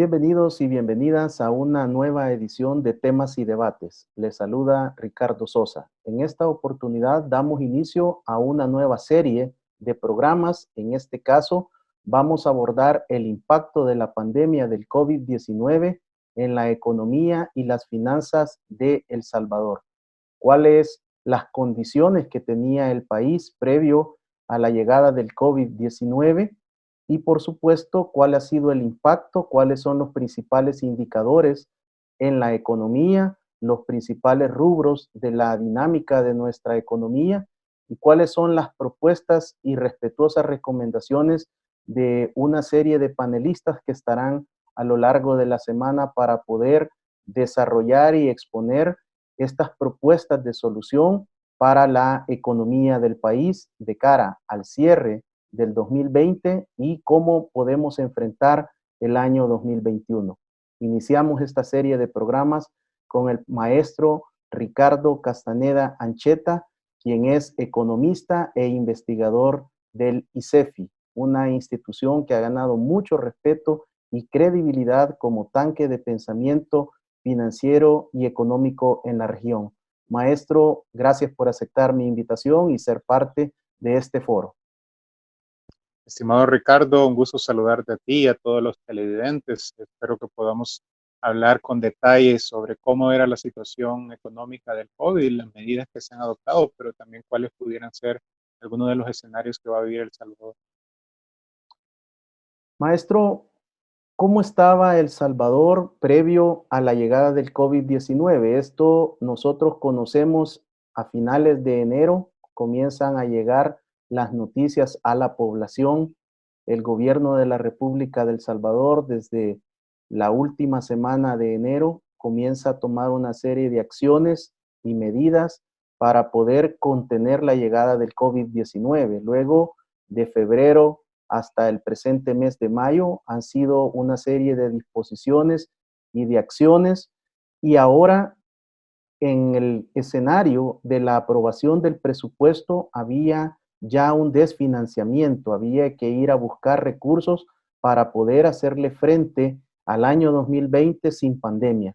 Bienvenidos y bienvenidas a una nueva edición de Temas y Debates. Les saluda Ricardo Sosa. En esta oportunidad damos inicio a una nueva serie de programas. En este caso, vamos a abordar el impacto de la pandemia del COVID-19 en la economía y las finanzas de El Salvador. ¿Cuáles las condiciones que tenía el país previo a la llegada del COVID-19? Y por supuesto, cuál ha sido el impacto, cuáles son los principales indicadores en la economía, los principales rubros de la dinámica de nuestra economía y cuáles son las propuestas y respetuosas recomendaciones de una serie de panelistas que estarán a lo largo de la semana para poder desarrollar y exponer estas propuestas de solución para la economía del país de cara al cierre del 2020 y cómo podemos enfrentar el año 2021. Iniciamos esta serie de programas con el maestro Ricardo Castaneda Ancheta, quien es economista e investigador del ICEFI, una institución que ha ganado mucho respeto y credibilidad como tanque de pensamiento financiero y económico en la región. Maestro, gracias por aceptar mi invitación y ser parte de este foro. Estimado Ricardo, un gusto saludarte a ti y a todos los televidentes. Espero que podamos hablar con detalles sobre cómo era la situación económica del COVID, las medidas que se han adoptado, pero también cuáles pudieran ser algunos de los escenarios que va a vivir El Salvador. Maestro, ¿cómo estaba El Salvador previo a la llegada del COVID-19? Esto nosotros conocemos a finales de enero, comienzan a llegar las noticias a la población. El gobierno de la República del Salvador, desde la última semana de enero, comienza a tomar una serie de acciones y medidas para poder contener la llegada del COVID-19. Luego de febrero hasta el presente mes de mayo han sido una serie de disposiciones y de acciones, y ahora en el escenario de la aprobación del presupuesto había ya un desfinanciamiento, había que ir a buscar recursos para poder hacerle frente al año 2020 sin pandemia.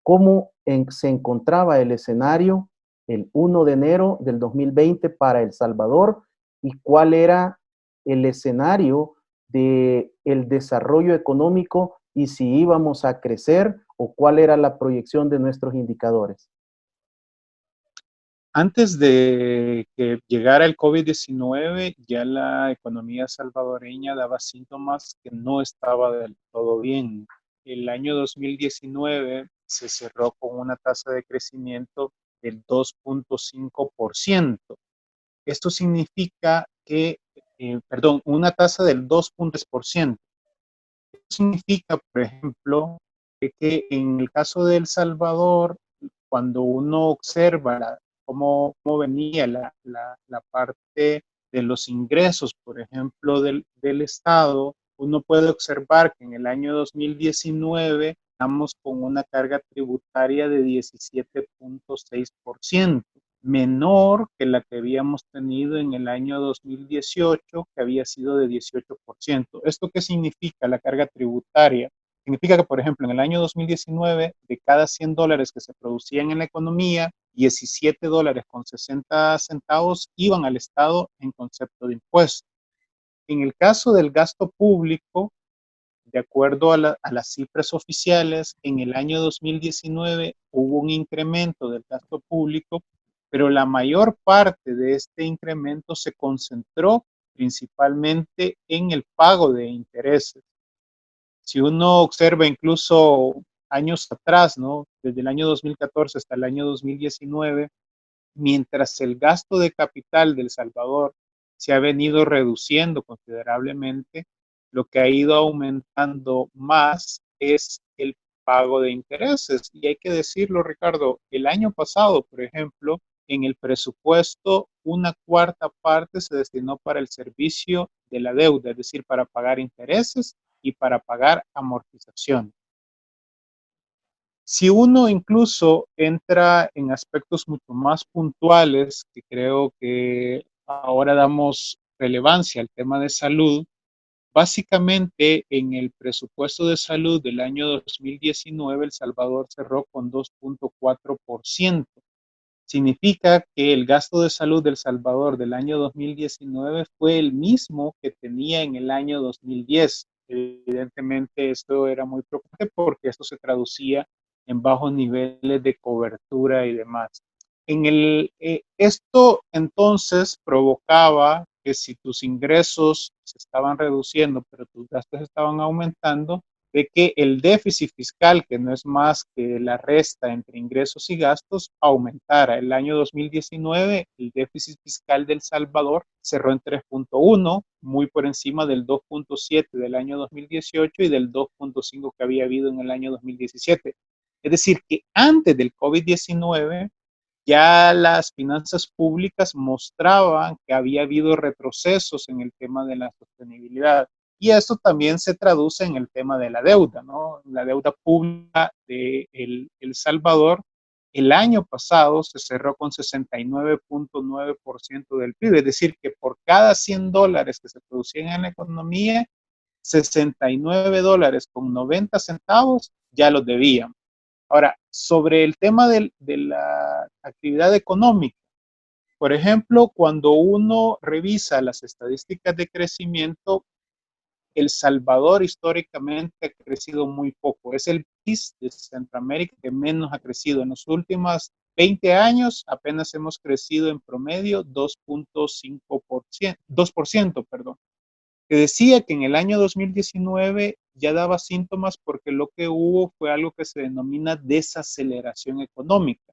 ¿Cómo se encontraba el escenario el 1 de enero del 2020 para El Salvador y cuál era el escenario del desarrollo económico y si íbamos a crecer o cuál era la proyección de nuestros indicadores? Antes de que llegara el COVID-19, ya la economía salvadoreña daba síntomas que no estaba del todo bien. El año 2019 se cerró con una tasa de crecimiento del 2.5%. Esto significa que, una tasa del 2.3%. Esto significa, por ejemplo, que en el caso de El Salvador, cuando uno observa cómo venía la parte de los ingresos, por ejemplo, del Estado, uno puede observar que en el año 2019 estamos con una carga tributaria de 17.6%, menor que la que habíamos tenido en el año 2018, que había sido de 18%. ¿Esto qué significa la carga tributaria? Significa que, por ejemplo, en el año 2019, de cada $100 que se producían en la economía, $17.60 iban al Estado en concepto de impuestos. En el caso del gasto público, de acuerdo a las cifras oficiales, en el año 2019 hubo un incremento del gasto público, pero la mayor parte de este incremento se concentró principalmente en el pago de intereses. Si uno observa incluso años atrás, ¿no? Desde el año 2014 hasta el año 2019, mientras el gasto de capital de El Salvador se ha venido reduciendo considerablemente, lo que ha ido aumentando más es el pago de intereses. Y hay que decirlo, Ricardo, el año pasado, por ejemplo, en el presupuesto, una cuarta parte se destinó para el servicio de la deuda, es decir, para pagar intereses y para pagar amortización. Si uno incluso entra en aspectos mucho más puntuales, que creo que ahora damos relevancia al tema de salud, Básicamente, en el presupuesto de salud del año 2019, El Salvador cerró con 2.4%. Significa que el gasto de salud de El Salvador del año 2019 fue el mismo que tenía en el año 2010. Evidentemente, esto era muy preocupante porque esto se traducía en bajos niveles de cobertura y demás. Esto entonces provocaba que si tus ingresos se estaban reduciendo, pero tus gastos estaban aumentando, de que el déficit fiscal, que no es más que la resta entre ingresos y gastos, aumentara. El año 2019, el déficit fiscal de El Salvador cerró en 3.1, muy por encima del 2.7 del año 2018 y del 2.5 que había habido en el año 2017. Es decir, que antes del COVID-19, ya las finanzas públicas mostraban que había habido retrocesos en el tema de la sostenibilidad. Y esto también se traduce en el tema de la deuda, ¿no? La deuda pública de El Salvador el año pasado se cerró con 69.9% del PIB, es decir, que por cada $100 que se producían en la economía, 69 dólares con 90 centavos ya los debían. Ahora, sobre el tema de la actividad económica, por ejemplo, cuando uno revisa las estadísticas de crecimiento, El Salvador históricamente ha crecido muy poco. Es el país de Centroamérica que menos ha crecido. En los últimos 20 años apenas hemos crecido en promedio 2.5%, 2%, perdón. Te decía que en el año 2019 ya daba síntomas porque lo que hubo fue algo que se denomina desaceleración económica.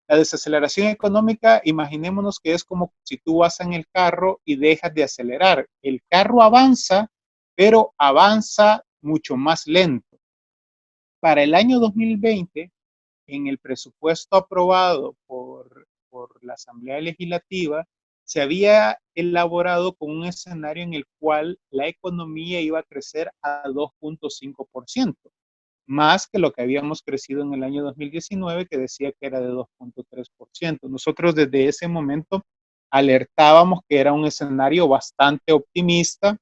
La desaceleración económica, imaginémonos que es como si tú vas en el carro y dejas de acelerar. El carro avanza, pero avanza mucho más lento. Para el año 2020, en el presupuesto aprobado por la Asamblea Legislativa, se había elaborado con un escenario en el cual la economía iba a crecer a 2.5%, más que lo que habíamos crecido en el año 2019, que decía que era de 2.3%. Nosotros desde ese momento alertábamos que era un escenario bastante optimista,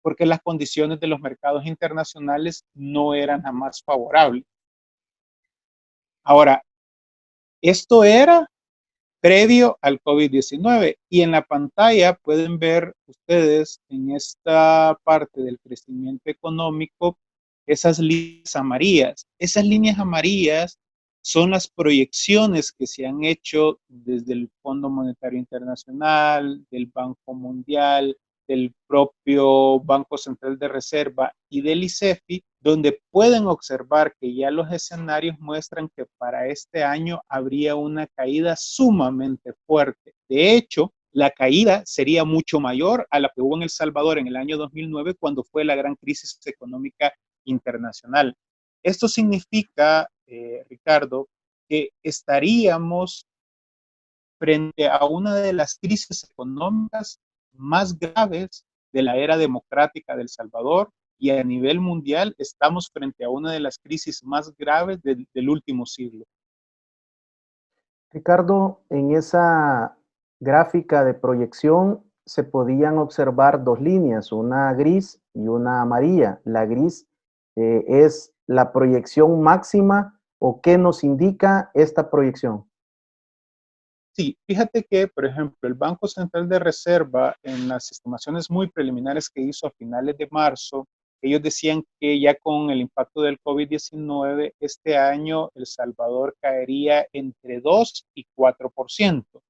porque las condiciones de los mercados internacionales no eran jamás favorables. Ahora, esto era previo al COVID-19 y en la pantalla pueden ver ustedes en esta parte del crecimiento económico esas líneas amarillas. Esas líneas amarillas son las proyecciones que se han hecho desde el Fondo Monetario Internacional, del Banco Mundial, del propio Banco Central de Reserva y del ICEFI, donde pueden observar que ya los escenarios muestran que para este año habría una caída sumamente fuerte. De hecho, la caída sería mucho mayor a la que hubo en El Salvador en el año 2009, cuando fue la gran crisis económica internacional. Esto significa, Ricardo, que estaríamos frente a una de las crisis económicas más graves de la era democrática de El Salvador, y a nivel mundial estamos frente a una de las crisis más graves del último siglo. Ricardo, en esa gráfica de proyección se podían observar dos líneas, una gris y una amarilla. La gris es la proyección máxima, o qué nos indica esta proyección. Sí, fíjate que, por ejemplo, el Banco Central de Reserva, en las estimaciones muy preliminares que hizo a finales de marzo, ellos decían que ya con el impacto del COVID-19, este año El Salvador caería entre 2 y 4%.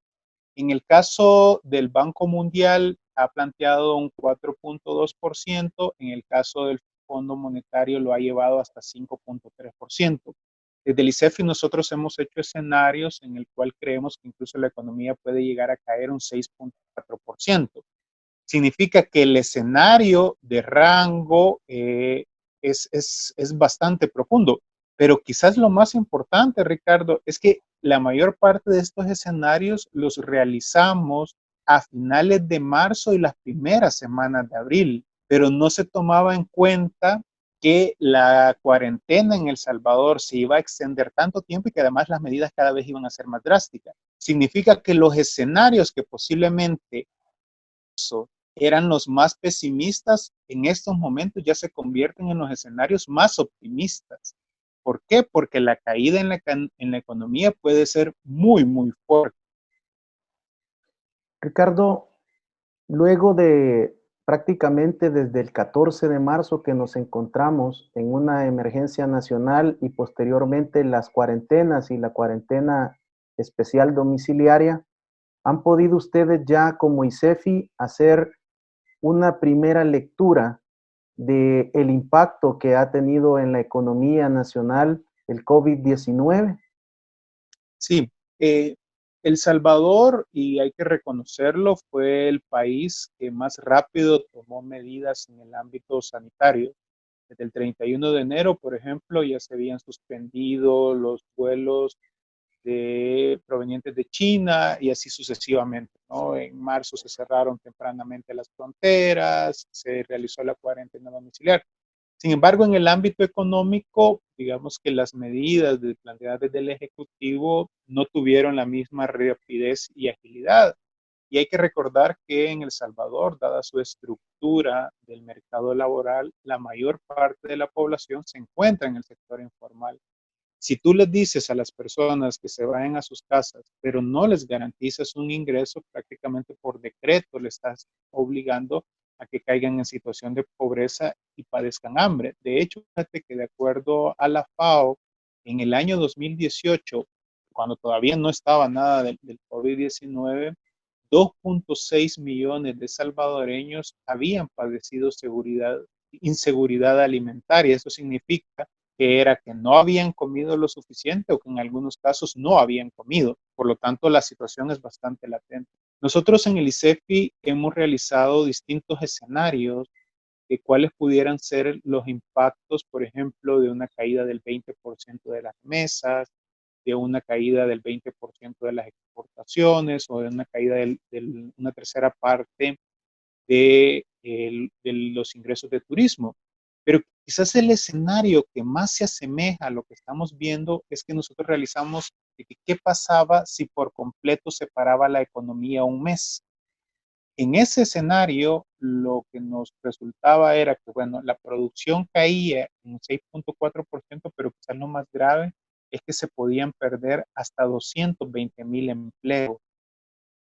En el caso del Banco Mundial, ha planteado un 4.2%, en el caso del Fondo Monetario lo ha llevado hasta 5.3%. Desde el ICEFI nosotros hemos hecho escenarios en el cual creemos que incluso la economía puede llegar a caer un 6.4%. Significa que el escenario de rango es bastante profundo. Pero quizás lo más importante, Ricardo, es que la mayor parte de estos escenarios los realizamos a finales de marzo y las primeras semanas de abril, pero no se tomaba en cuenta que la cuarentena en El Salvador se iba a extender tanto tiempo y que además las medidas cada vez iban a ser más drásticas. Significa que los escenarios que posiblemente eran los más pesimistas, en estos momentos ya se convierten en los escenarios más optimistas. ¿Por qué? Porque la caída en la economía puede ser muy, muy fuerte. Ricardo, luego de prácticamente desde el 14 de marzo que nos encontramos en una emergencia nacional y posteriormente las cuarentenas y la cuarentena especial domiciliaria, ¿han podido ustedes ya como ICEFI hacer una primera lectura de el impacto que ha tenido en la economía nacional el COVID-19? Sí, El Salvador, y hay que reconocerlo, fue el país que más rápido tomó medidas en el ámbito sanitario. Desde el 31 de enero, por ejemplo, ya se habían suspendido los vuelos provenientes de China y así sucesivamente, ¿no? En marzo se cerraron tempranamente las fronteras, se realizó la cuarentena domiciliar. Sin embargo, en el ámbito económico, digamos que las medidas planteadas desde el Ejecutivo no tuvieron la misma rapidez y agilidad. Y hay que recordar que en El Salvador, dada su estructura del mercado laboral, la mayor parte de la población se encuentra en el sector informal. Si tú les dices a las personas que se vayan a sus casas, pero no les garantizas un ingreso, prácticamente por decreto le estás obligando a que caigan en situación de pobreza y padezcan hambre. De hecho, fíjate que de acuerdo a la FAO, en el año 2018, cuando todavía no estaba nada del COVID-19, 2.6 millones de salvadoreños habían padecido inseguridad alimentaria. Eso significa que era que no habían comido lo suficiente o que en algunos casos no habían comido. Por lo tanto, la situación es bastante latente. Nosotros en el ICEFI hemos realizado distintos escenarios de cuáles pudieran ser los impactos, por ejemplo, de una caída del 20% de las remesas, de una caída del 20% de las exportaciones o de una caída de una tercera parte de los ingresos de turismo. Pero quizás el escenario que más se asemeja a lo que estamos viendo es que nosotros realizamos de que qué pasaba si por completo se paraba la economía un mes. En ese escenario, lo que nos resultaba era que, bueno, la producción caía en 6.4%, pero quizás lo más grave es que se podían perder hasta 220,000 empleos.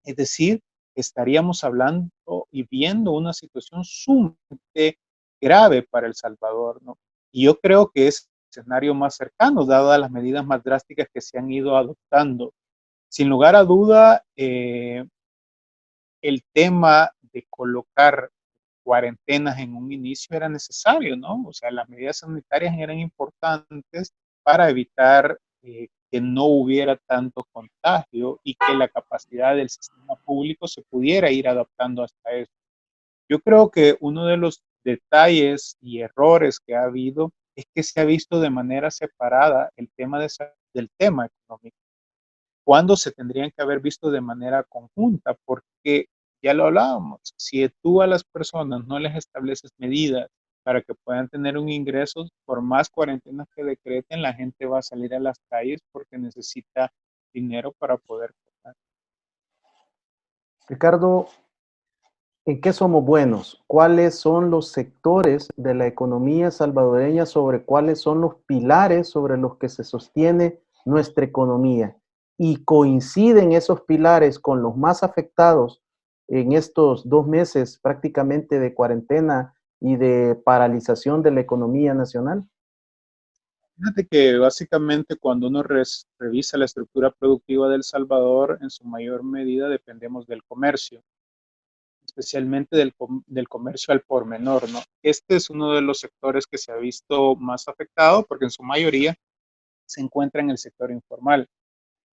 Es decir, estaríamos hablando y viendo una situación sumamente grave para El Salvador, ¿no? Y yo creo que es el escenario más cercano, dadas las medidas más drásticas que se han ido adoptando. Sin lugar a duda, el tema de colocar cuarentenas en un inicio era necesario, ¿no? O sea, las medidas sanitarias eran importantes para evitar que no hubiera tanto contagio y que la capacidad del sistema público se pudiera ir adaptando hasta eso. Yo creo que uno de los detalles y errores que ha habido es que se ha visto de manera separada el tema del tema económico, cuando se tendrían que haber visto de manera conjunta, porque ya lo hablábamos, si tú a las personas no les estableces medidas para que puedan tener un ingreso, por más cuarentenas que decreten, la gente va a salir a las calles porque necesita dinero para poder comer. Ricardo, ¿en qué somos buenos? ¿Cuáles son los sectores de la economía salvadoreña sobre cuáles son los pilares sobre los que se sostiene nuestra economía? ¿Y coinciden esos pilares con los más afectados en estos 2 meses prácticamente de cuarentena y de paralización de la economía nacional? Fíjate que básicamente cuando uno revisa la estructura productiva de El Salvador, en su mayor medida dependemos del comercio, especialmente del comercio al por menor, ¿no? Este es uno de los sectores que se ha visto más afectado porque en su mayoría se encuentra en el sector informal.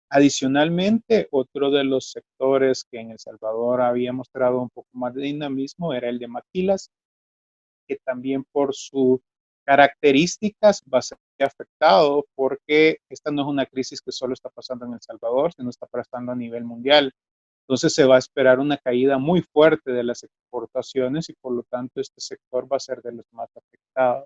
Adicionalmente, otro de los sectores que en El Salvador había mostrado un poco más de dinamismo era el de maquilas, que también por sus características va a ser afectado porque esta no es una crisis que solo está pasando en El Salvador, sino está pasando a nivel mundial. Entonces se va a esperar una caída muy fuerte de las exportaciones y por lo tanto este sector va a ser de los más afectados.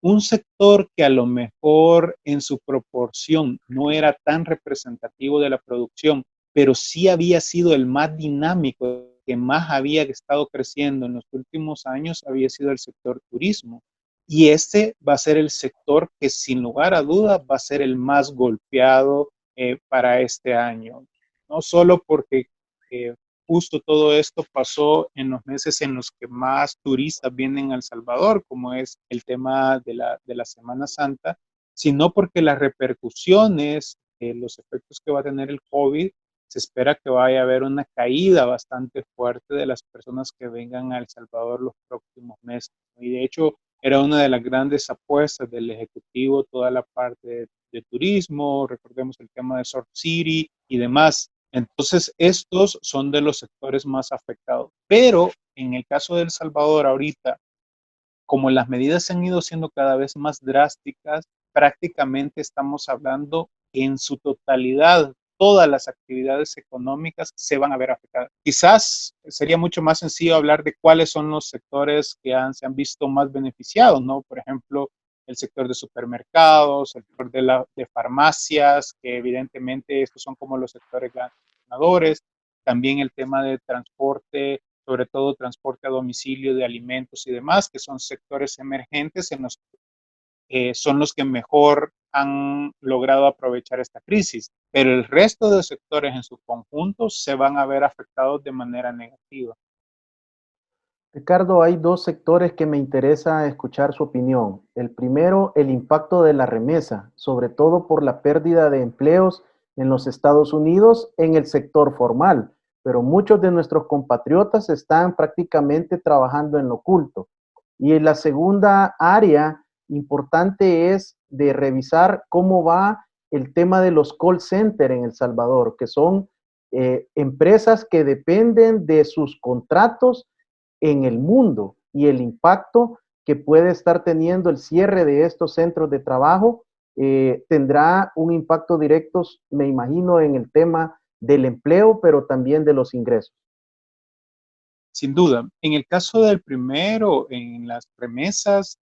Un sector que a lo mejor en su proporción no era tan representativo de la producción, pero sí había sido el más dinámico que más había estado creciendo en los últimos años había sido el sector turismo. Y este va a ser el sector que sin lugar a dudas va a ser el más golpeado para este año. No solo porque eh, justo todo esto pasó en los meses en los que más turistas vienen a El Salvador, como es el tema de la Semana Santa, sino porque las repercusiones, los efectos que va a tener el COVID, se espera que vaya a haber una caída bastante fuerte de las personas que vengan a El Salvador los próximos meses. Y de hecho, era una de las grandes apuestas del Ejecutivo, toda la parte de turismo, recordemos el tema de Surf City y demás. Entonces, estos son de los sectores más afectados. Pero en el caso de El Salvador ahorita, como las medidas han ido siendo cada vez más drásticas, prácticamente estamos hablando en su totalidad, todas las actividades económicas se van a ver afectadas. Quizás sería mucho más sencillo hablar de cuáles son los sectores que se han visto más beneficiados, ¿no? Por ejemplo, el sector de supermercados, el sector de farmacias, que evidentemente estos son como los sectores ganadores, también el tema de transporte, sobre todo transporte a domicilio de alimentos y demás, que son sectores emergentes en los son los que mejor han logrado aprovechar esta crisis, pero el resto de sectores en su conjunto se van a ver afectados de manera negativa. Ricardo, hay dos sectores que me interesa escuchar su opinión. El primero, el impacto de la remesa, sobre todo por la pérdida de empleos en los Estados Unidos en el sector formal, pero muchos de nuestros compatriotas están prácticamente trabajando en lo oculto. Y la segunda área importante es de revisar cómo va el tema de los call centers en El Salvador, que son empresas que dependen de sus contratos en el mundo y el impacto que puede estar teniendo el cierre de estos centros de trabajo tendrá un impacto directo, me imagino, en el tema del empleo, pero también de los ingresos. Sin duda, en el caso del primero, en las remesas,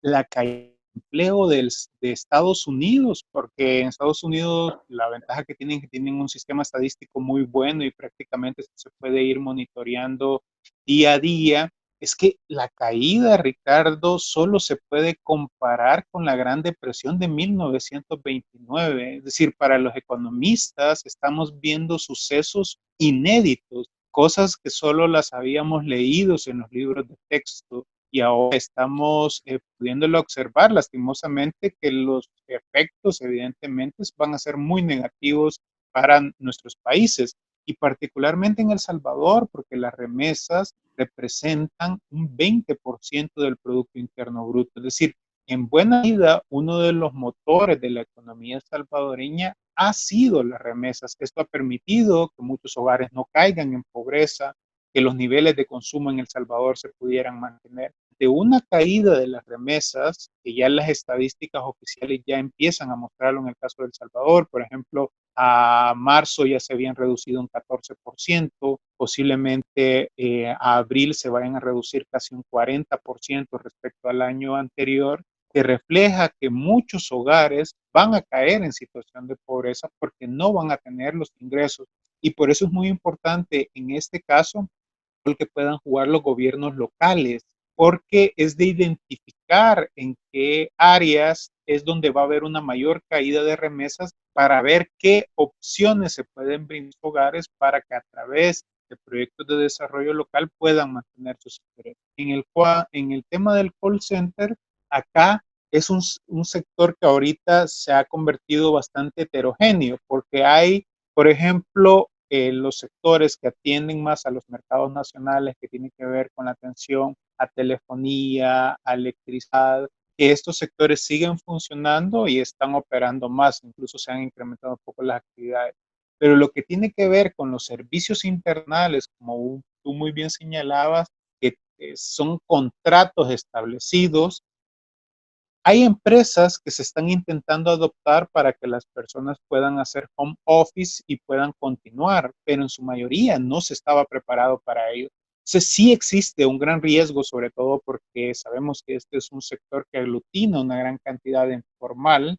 la caída de empleo de Estados Unidos, porque en Estados Unidos la ventaja que tienen es que tienen un sistema estadístico muy bueno y prácticamente se puede ir monitoreando día a día, es que la caída, Ricardo, solo se puede comparar con la Gran Depresión de 1929. Es decir, para los economistas estamos viendo sucesos inéditos, cosas que solo las habíamos leído en los libros de texto y ahora estamos pudiéndolo observar lastimosamente que los efectos evidentemente van a ser muy negativos para nuestros países y particularmente en El Salvador porque las remesas representan un 20% del Producto Interno Bruto, es decir, en buena medida uno de los motores de la economía salvadoreña ha sido las remesas. Esto ha permitido que muchos hogares no caigan en pobreza, que los niveles de consumo en El Salvador se pudieran mantener. De una caída de las remesas, que ya las estadísticas oficiales ya empiezan a mostrarlo en el caso de El Salvador, por ejemplo, a marzo ya se habían reducido un 14%, posiblemente a abril se vayan a reducir casi un 40% respecto al año anterior, que refleja que muchos hogares van a caer en situación de pobreza porque no van a tener los ingresos. Y por eso es muy importante en este caso el que puedan jugar los gobiernos locales, porque es de identificar en qué áreas es donde va a haber una mayor caída de remesas para ver qué opciones se pueden brindar a hogares para que a través de proyectos de desarrollo local puedan mantener sus ingresos. En el tema del call center, acá es un sector que ahorita se ha convertido bastante heterogéneo, porque hay, por ejemplo, los sectores que atienden más a los mercados nacionales, que tienen que ver con la atención a telefonía, a electricidad, que estos sectores siguen funcionando y están operando más, incluso se han incrementado un poco las actividades. Pero lo que tiene que ver con los servicios internales, como tú muy bien señalabas, que son contratos establecidos, hay empresas que se están intentando adoptar para que las personas puedan hacer home office y puedan continuar, pero en su mayoría no se estaba preparado para ello. Entonces sí existe un gran riesgo, sobre todo porque sabemos que este es un sector que aglutina una gran cantidad de informal,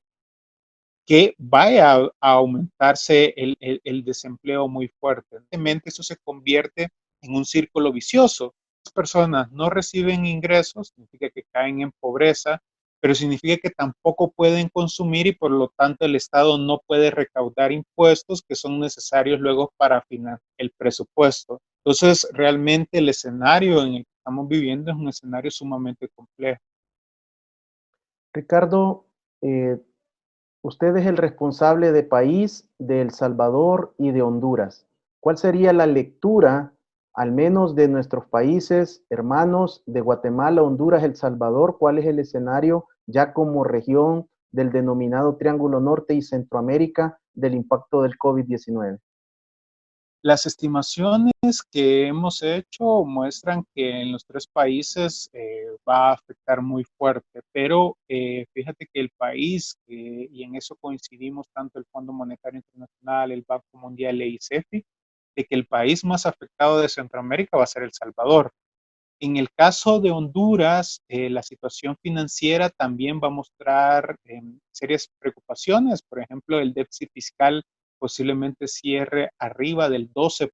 que vaya a aumentarse el desempleo muy fuerte. Evidentemente eso se convierte en un círculo vicioso. Las personas no reciben ingresos, significa que caen en pobreza, pero significa que tampoco pueden consumir y por lo tanto el Estado no puede recaudar impuestos que son necesarios luego para financiar el presupuesto. Entonces, realmente el escenario en el que estamos viviendo es un escenario sumamente complejo. Ricardo, usted es el responsable de país de El Salvador y de Honduras. ¿Cuál sería la lectura, al menos de nuestros países hermanos de Guatemala, Honduras, El Salvador? ¿Cuál es el escenario ya como región del denominado Triángulo Norte y Centroamérica del impacto del COVID-19? Las estimaciones que hemos hecho muestran que en los tres países va a afectar muy fuerte, pero fíjate que el país, y en eso coincidimos tanto el Fondo Monetario Internacional, el Banco Mundial e ICEFI, de que el país más afectado de Centroamérica va a ser El Salvador. En el caso de Honduras, la situación financiera también va a mostrar serias preocupaciones. Por ejemplo, el déficit fiscal posiblemente cierre arriba del 12%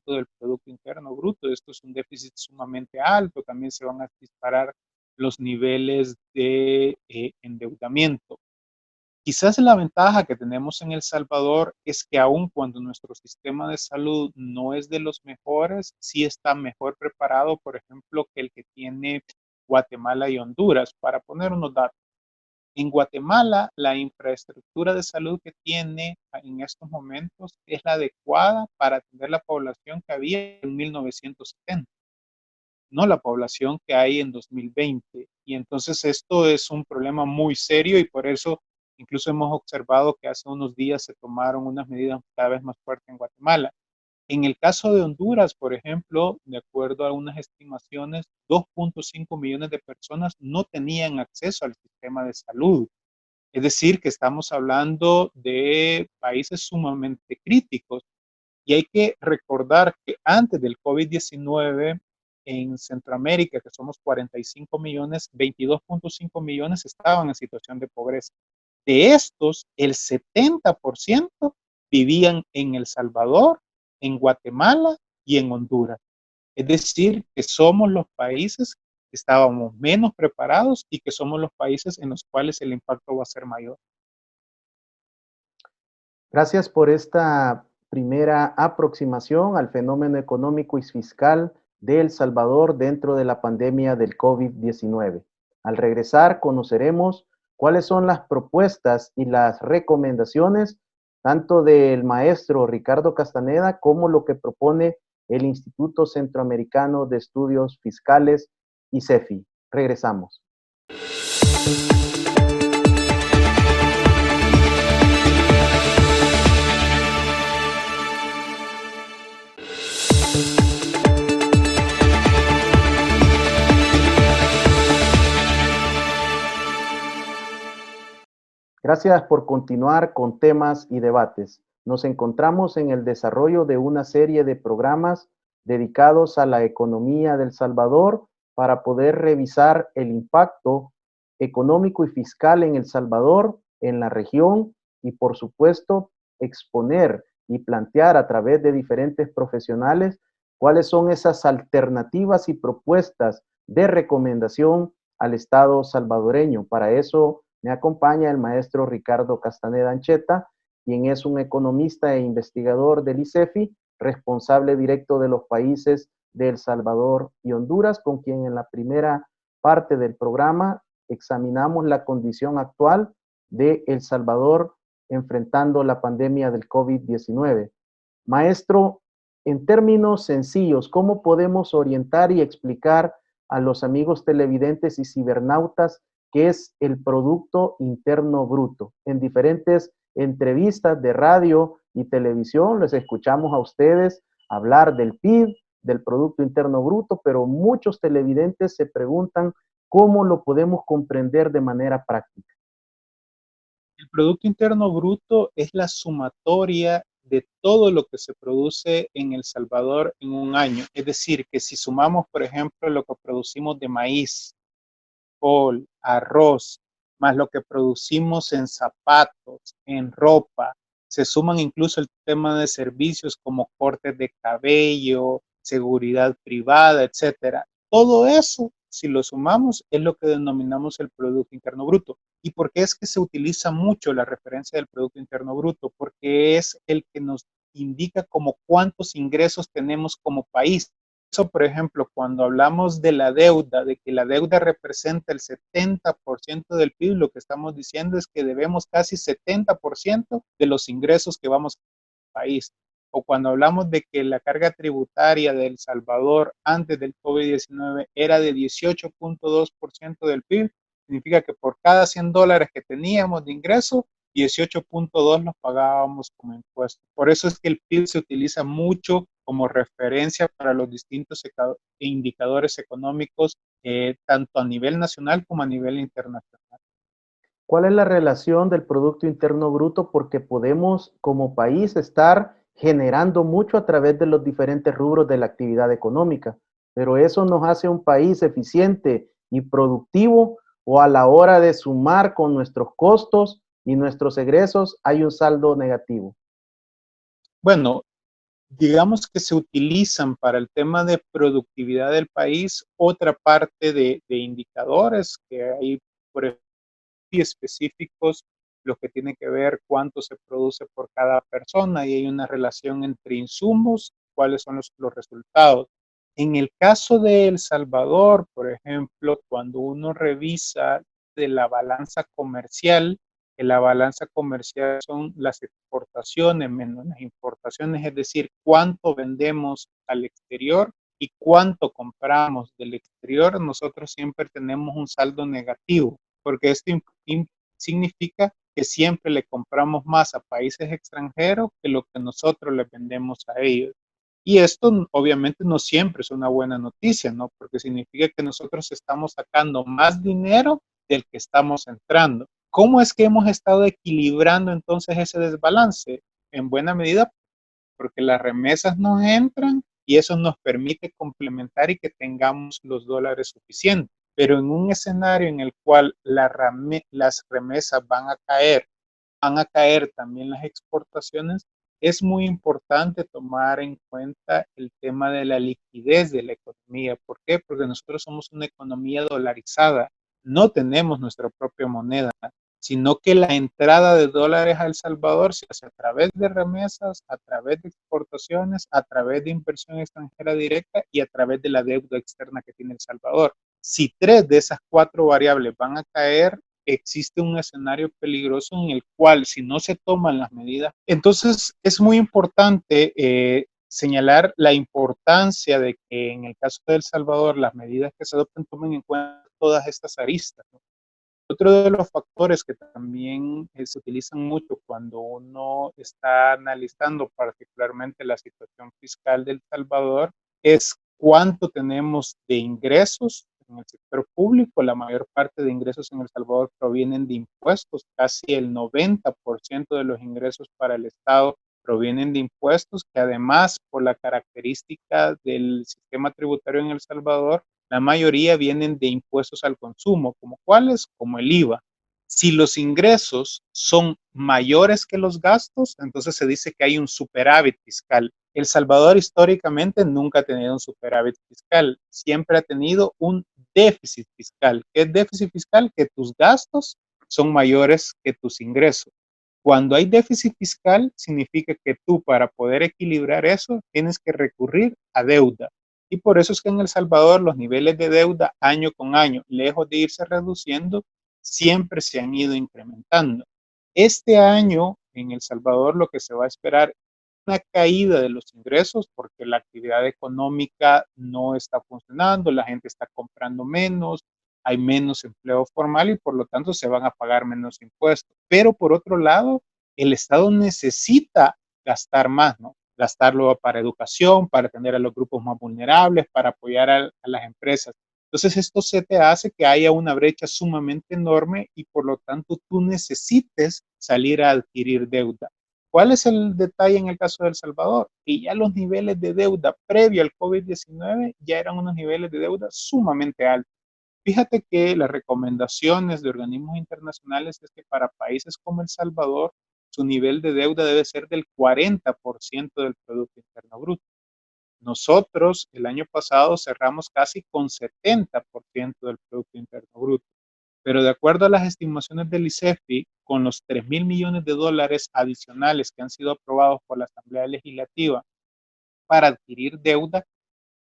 del Producto Interno Bruto. Esto es un déficit sumamente alto. También se van a disparar los niveles de endeudamiento. Quizás la ventaja que tenemos en El Salvador es que aun cuando nuestro sistema de salud no es de los mejores, sí está mejor preparado, por ejemplo, que el que tiene Guatemala y Honduras. Para poner unos datos, en Guatemala la infraestructura de salud que tiene en estos momentos es la adecuada para atender la población que había en 1970, no la población que hay en 2020. Y entonces esto es un problema muy serio y por eso incluso hemos observado que hace unos días se tomaron unas medidas cada vez más fuertes en Guatemala. En el caso de Honduras, por ejemplo, de acuerdo a unas estimaciones, 2.5 millones de personas no tenían acceso al sistema de salud. Es decir, que estamos hablando de países sumamente críticos. Y hay que recordar que antes del COVID-19 en Centroamérica, que somos 45 millones, 22.5 millones estaban en situación de pobreza. De estos, el 70% vivían en El Salvador, en Guatemala y en Honduras. Es decir, que somos los países que estábamos menos preparados y que somos los países en los cuales el impacto va a ser mayor. Gracias por esta primera aproximación al fenómeno económico y fiscal de El Salvador dentro de la pandemia del COVID-19. Al regresar, conoceremos cuáles son las propuestas y las recomendaciones tanto del maestro Ricardo Castaneda como lo que propone el Instituto Centroamericano de Estudios Fiscales, ICEFI. Regresamos. Gracias por continuar con temas y debates. Nos encontramos en el desarrollo de una serie de programas dedicados a la economía del Salvador para poder revisar el impacto económico y fiscal en El Salvador, en la región y, por supuesto, exponer y plantear a través de diferentes profesionales cuáles son esas alternativas y propuestas de recomendación al Estado salvadoreño. Para eso me acompaña el maestro Ricardo Castaneda Ancheta, quien es un economista e investigador del ICEFI, responsable directo de los países de El Salvador y Honduras, con quien en la primera parte del programa examinamos la condición actual de El Salvador enfrentando la pandemia del COVID-19. Maestro, en términos sencillos, ¿cómo podemos orientar y explicar a los amigos televidentes y cibernautas qué es el Producto Interno Bruto? En diferentes entrevistas de radio y televisión les escuchamos a ustedes hablar del PIB, del Producto Interno Bruto, pero muchos televidentes se preguntan cómo lo podemos comprender de manera práctica. El Producto Interno Bruto es la sumatoria de todo lo que se produce en El Salvador en un año. Es decir, que si sumamos, por ejemplo, lo que producimos de maíz, col, arroz, más lo que producimos en zapatos, en ropa, se suman incluso el tema de servicios como cortes de cabello, seguridad privada, etcétera. Todo eso, si lo sumamos, es lo que denominamos el Producto Interno Bruto. ¿Y por qué es que se utiliza mucho la referencia del Producto Interno Bruto? Porque es el que nos indica como cuántos ingresos tenemos como país. Eso, por ejemplo, cuando hablamos de la deuda, de que la deuda representa el 70% del PIB, lo que estamos diciendo es que debemos casi 70% de los ingresos que vamos al país. O cuando hablamos de que la carga tributaria de El Salvador antes del COVID-19 era de 18.2% del PIB, significa que por cada $100 que teníamos de ingreso, 18.2 los pagábamos como impuestos. Por eso es que el PIB se utiliza mucho como referencia para los distintos indicadores económicos, tanto a nivel nacional como a nivel internacional. ¿Cuál es la relación del Producto Interno Bruto? Porque podemos como país estar generando mucho a través de los diferentes rubros de la actividad económica, pero eso nos hace un país eficiente y productivo, o a la hora de sumar con nuestros costos y nuestros egresos hay un saldo negativo. Bueno, digamos que se utilizan para el tema de productividad del país otra parte de indicadores que hay, por ejemplo, específicos, lo que tiene que ver cuánto se produce por cada persona, y hay una relación entre insumos, cuáles son los resultados. En el caso de El Salvador, por ejemplo, cuando uno revisa de la balanza comercial, que la balanza comercial son las exportaciones menos las importaciones, es decir, cuánto vendemos al exterior y cuánto compramos del exterior, nosotros siempre tenemos un saldo negativo, porque esto significa que siempre le compramos más a países extranjeros que lo que nosotros le vendemos a ellos. Y esto obviamente no siempre es una buena noticia, ¿no? Porque significa que nosotros estamos sacando más dinero del que estamos entrando. ¿Cómo es que hemos estado equilibrando entonces ese desbalance? En buena medida porque las remesas nos entran y eso nos permite complementar y que tengamos los dólares suficientes. Pero en un escenario en el cual las remesas van a caer también las exportaciones, es muy importante tomar en cuenta el tema de la liquidez de la economía. ¿Por qué? Porque nosotros somos una economía dolarizada, no tenemos nuestra propia moneda, sino que la entrada de dólares a El Salvador se hace a través de remesas, a través de exportaciones, a través de inversión extranjera directa y a través de la deuda externa que tiene El Salvador. Si tres de esas cuatro variables van a caer, existe un escenario peligroso en el cual, si no se toman las medidas, entonces es muy importante señalar la importancia de que en el caso de El Salvador las medidas que se adopten tomen en cuenta todas estas aristas, ¿no? Otro de los factores que también se utilizan mucho cuando uno está analizando particularmente la situación fiscal de El Salvador es cuánto tenemos de ingresos en el sector público. La mayor parte de ingresos en El Salvador provienen de impuestos, casi el 90% de los ingresos para el Estado provienen de impuestos, que además por la característica del sistema tributario en El Salvador, la mayoría vienen de impuestos al consumo, como cuáles, como el IVA. Si los ingresos son mayores que los gastos, entonces se dice que hay un superávit fiscal. El Salvador históricamente nunca ha tenido un superávit fiscal, siempre ha tenido un déficit fiscal. ¿Qué es déficit fiscal? Que tus gastos son mayores que tus ingresos. Cuando hay déficit fiscal, significa que tú para poder equilibrar eso tienes que recurrir a deuda. Y por eso es que en El Salvador los niveles de deuda año con año, lejos de irse reduciendo, siempre se han ido incrementando. Este año en El Salvador lo que se va a esperar es una caída de los ingresos porque la actividad económica no está funcionando, la gente está comprando menos, hay menos empleo formal y por lo tanto se van a pagar menos impuestos. Pero por otro lado, el Estado necesita gastar más, ¿no? Gastarlo para educación, para atender a los grupos más vulnerables, para apoyar a las empresas. Entonces esto se te hace que haya una brecha sumamente enorme y por lo tanto tú necesites salir a adquirir deuda. ¿Cuál es el detalle en el caso de El Salvador? Que ya los niveles de deuda previo al COVID-19 ya eran unos niveles de deuda sumamente altos. Fíjate que las recomendaciones de organismos internacionales es que para países como El Salvador, su nivel de deuda debe ser del 40% del Producto Interno Bruto. Nosotros el año pasado cerramos casi con 70% del Producto Interno Bruto, pero de acuerdo a las estimaciones del ICEFI, con los 3.000 millones de dólares adicionales que han sido aprobados por la Asamblea Legislativa para adquirir deuda,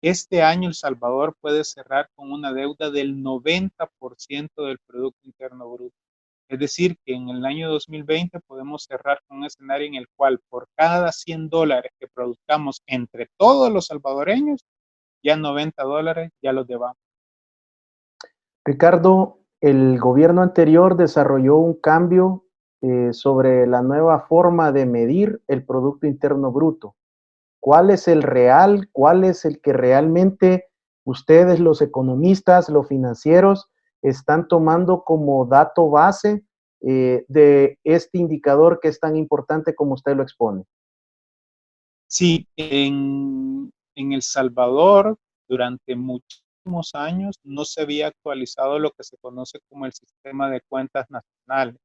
este año El Salvador puede cerrar con una deuda del 90% del Producto Interno Bruto. Es decir, que en el año 2020 podemos cerrar con un escenario en el cual por cada $100 que produzcamos entre todos los salvadoreños, ya 90 dólares ya los debamos. Ricardo, el gobierno anterior desarrolló un cambio sobre la nueva forma de medir el Producto Interno Bruto. ¿Cuál es el real? ¿Cuál es el que realmente ustedes, los economistas, los financieros, están tomando como dato base de este indicador que es tan importante como usted lo expone? Sí, en El Salvador durante muchísimos años no se había actualizado lo que se conoce como el sistema de cuentas nacionales.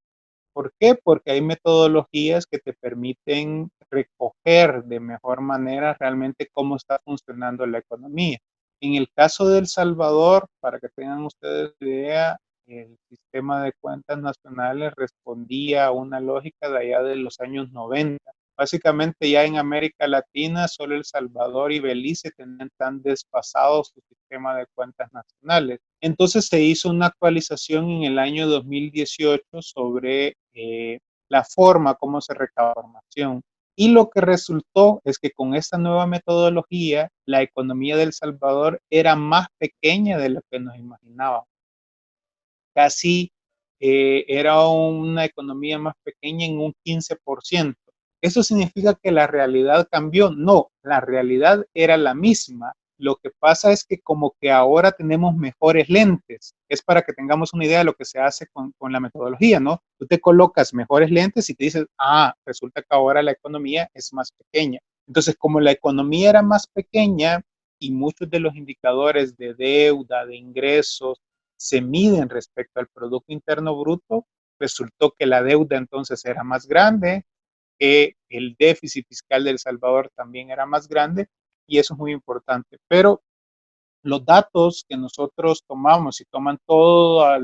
¿Por qué? Porque hay metodologías que te permiten recoger de mejor manera realmente cómo está funcionando la economía. En el caso de El Salvador, para que tengan ustedes idea, el sistema de cuentas nacionales respondía a una lógica de allá de los años 90. Básicamente ya en América Latina, solo El Salvador y Belice tenían tan desfasado su sistema de cuentas nacionales. Entonces se hizo una actualización en el año 2018 sobre la forma como se recaba información. Y lo que resultó es que con esta nueva metodología, la economía de El Salvador era más pequeña de lo que nos imaginábamos. Casi era una economía más pequeña en un 15%. ¿Eso significa que la realidad cambió? No, la realidad era la misma. Lo que pasa es que como que ahora tenemos mejores lentes. Es para que tengamos una idea de lo que se hace con la metodología, ¿no? Tú te colocas mejores lentes y te dices, resulta que ahora la economía es más pequeña. Entonces, como la economía era más pequeña y muchos de los indicadores de deuda, de ingresos, se miden respecto al Producto Interno Bruto, resultó que la deuda entonces era más grande, que el déficit fiscal de El Salvador también era más grande, y eso es muy importante. Pero los datos que nosotros tomamos y toman todos